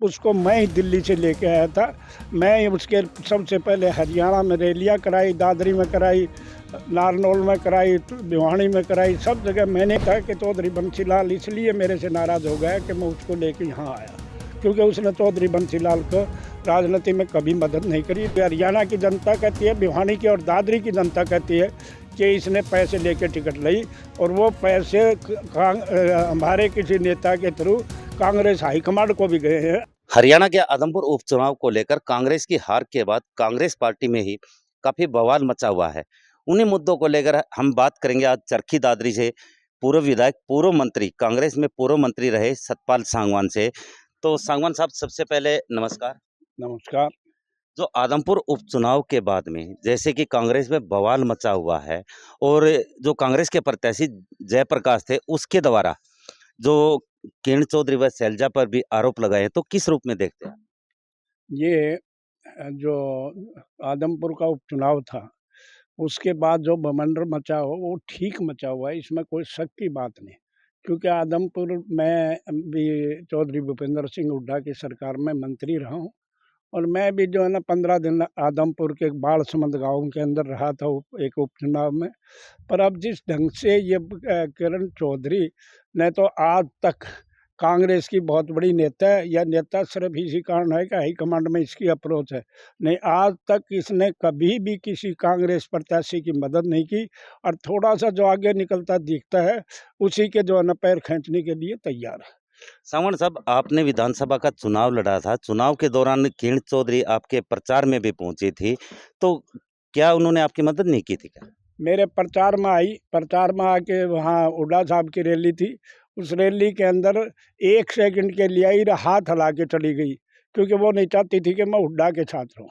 उसको मैं ही दिल्ली से लेके आया था। मैं उसके सबसे पहले हरियाणा में रैलियाँ कराई, दादरी में कराई, नारनौल में कराई, भिवानी में कराई, सब जगह मैंने कहा कि चौधरी बंसीलाल इसलिए मेरे से नाराज़ हो गया कि मैं उसको लेके यहाँ आया, क्योंकि उसने चौधरी बंसीलाल को राजनीति में कभी मदद नहीं करी। हरियाणा की जनता कहती है, भिवानी की और दादरी की जनता कहती है कि इसने पैसे लेके टिकट ली और वो पैसे हमारे किसी नेता के थ्रू कांग्रेस हाईकमांड को भी गए हैं। हरियाणा के आदमपुर उपचुनाव को लेकर कांग्रेस की हार के बाद कांग्रेस पार्टी में ही काफी बवाल मचा हुआ है। उन्हीं मुद्दों को लेकर हम बात करेंगे आज चरखी दादरी से पूर्व विधायक, पूर्व मंत्री, कांग्रेस में पूर्व मंत्री रहे सतपाल सांगवान से। तो सांगवान साहब, सबसे पहले नमस्कार। नमस्कार। जो आदमपुर उपचुनाव के बाद में जैसे कि कांग्रेस में बवाल मचा हुआ है और जो कांग्रेस के प्रत्याशी जयप्रकाश थे उसके द्वारा जो किरण चौधरी व शैलजा पर भी आरोप लगाए हैं, तो किस रूप में देखते हैं? ये जो आदमपुर का उपचुनाव था, उसके बाद जो बवंडर मचा हो वो ठीक मचा हुआ है, इसमें कोई शक की बात नहीं। क्योंकि आदमपुर में भी चौधरी भूपेंद्र सिंह हुड्डा की सरकार में मंत्री रहा हूँ और मैं भी जो है ना 15 दिन आदमपुर के बाढ़समंद गाँव के अंदर रहा था एक उपचुनाव में। पर अब जिस ढंग से ये किरण चौधरी ने तो आज तक कांग्रेस की बहुत बड़ी नेता है, या नेता सिर्फ इसी कारण है कि हाईकमांड में इसकी अप्रोच है, नहीं आज तक इसने कभी भी किसी कांग्रेस प्रत्याशी की मदद नहीं की और थोड़ा सा जो आगे निकलता दिखता है उसी के जो है ना पैर खींचने के लिए तैयार है। सांगवान साहब, आपने विधानसभा का चुनाव लड़ा था। चुनाव के दौरान किरण चौधरी आपके प्रचार में भी पहुंची थी, तो क्या उन्होंने आपकी मदद नहीं की थी क्या? मेरे प्रचार में आई, प्रचार में आके वहाँ हुड्डा साहब की रैली थी, उस रैली के अंदर 1 सेकंड के लिए ही हाथ हिला के चली गई, क्योंकि वो नहीं चाहती थी कि मैं हुड्डा के छात्र हूँ।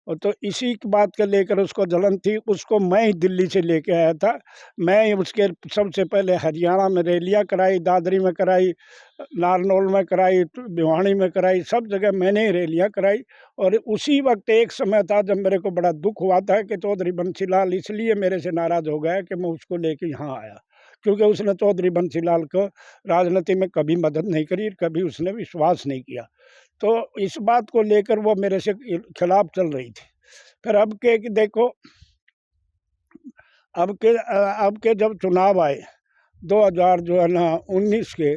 और तो इसी की बात को लेकर उसको जलन थी, उसको मैं ही दिल्ली से लेके आया था। मैं ही उसके सबसे पहले हरियाणा में रैलियाँ कराई, दादरी में कराई, नारनौल में कराई, भिवानी में कराई, सब जगह मैंने ही रैलियाँ कराई। और उसी वक्त एक समय था जब मेरे को बड़ा दुख हुआ था कि चौधरी बंसीलाल इसलिए मेरे से नाराज़ हो गया कि मैं उसको लेके यहाँ आया, क्योंकि उसने चौधरी बंसीलाल को राजनीति में कभी मदद नहीं करी, कभी उसने विश्वास नहीं किया। तो इस बात को लेकर वो मेरे से खिलाफ चल रही थी। फिर अब के कि देखो, अब के जब चुनाव आए 2000 जो है ना 19 के,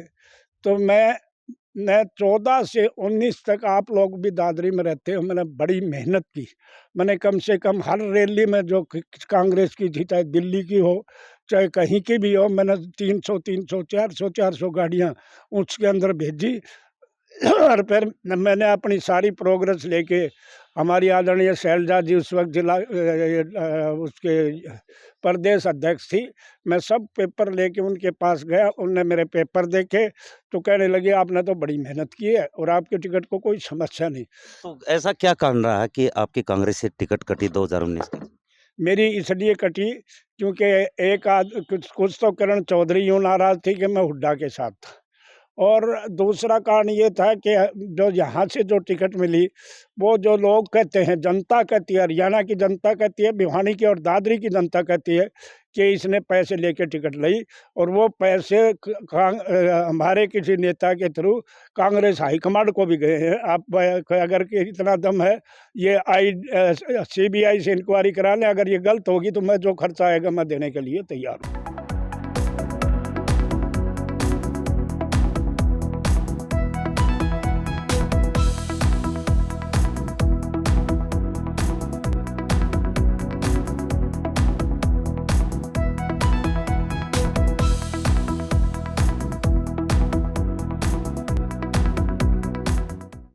तो मैं 14 से 19 तक, आप लोग भी दादरी में रहते हो, मैंने बड़ी मेहनत की। मैंने कम से कम हर रैली में जो कांग्रेस की थी, चाहे दिल्ली की हो चाहे कहीं की भी हो, मैंने 300 400 गाड़ियाँ उसके अंदर भेजी। और फिर मैंने अपनी सारी प्रोग्रेस लेके, हमारी आदरणीय शैलजा जी उस वक्त जिला उसके प्रदेश अध्यक्ष थी, मैं सब पेपर लेके उनके पास गया। उनने मेरे पेपर देखे तो कहने लगे आपने तो बड़ी मेहनत की है और आपके टिकट को कोई समस्या नहीं। तो ऐसा क्या कारण रहा कि आपकी कांग्रेस से टिकट कटी 2019 की? मेरी इसलिए कटी क्योंकि एक कुछ तो किरण चौधरी यूँ नाराज़ थी कि मैं हुड्डा के साथ था, और दूसरा कारण ये था कि जो यहाँ से जो टिकट मिली, वो जो लोग कहते हैं, जनता कहती है, हरियाणा की जनता कहती है, भिवानी की और दादरी की जनता कहती है कि इसने पैसे लेके टिकट ली और वो पैसे हमारे किसी नेता के थ्रू कांग्रेस हाईकमांड को भी गए हैं। आप अगर कि इतना दम है, ये CBI से इंक्वायरी करा लें, अगर ये गलत होगी तो मैं जो खर्चा आएगा मैं देने के लिए तैयार हूँ।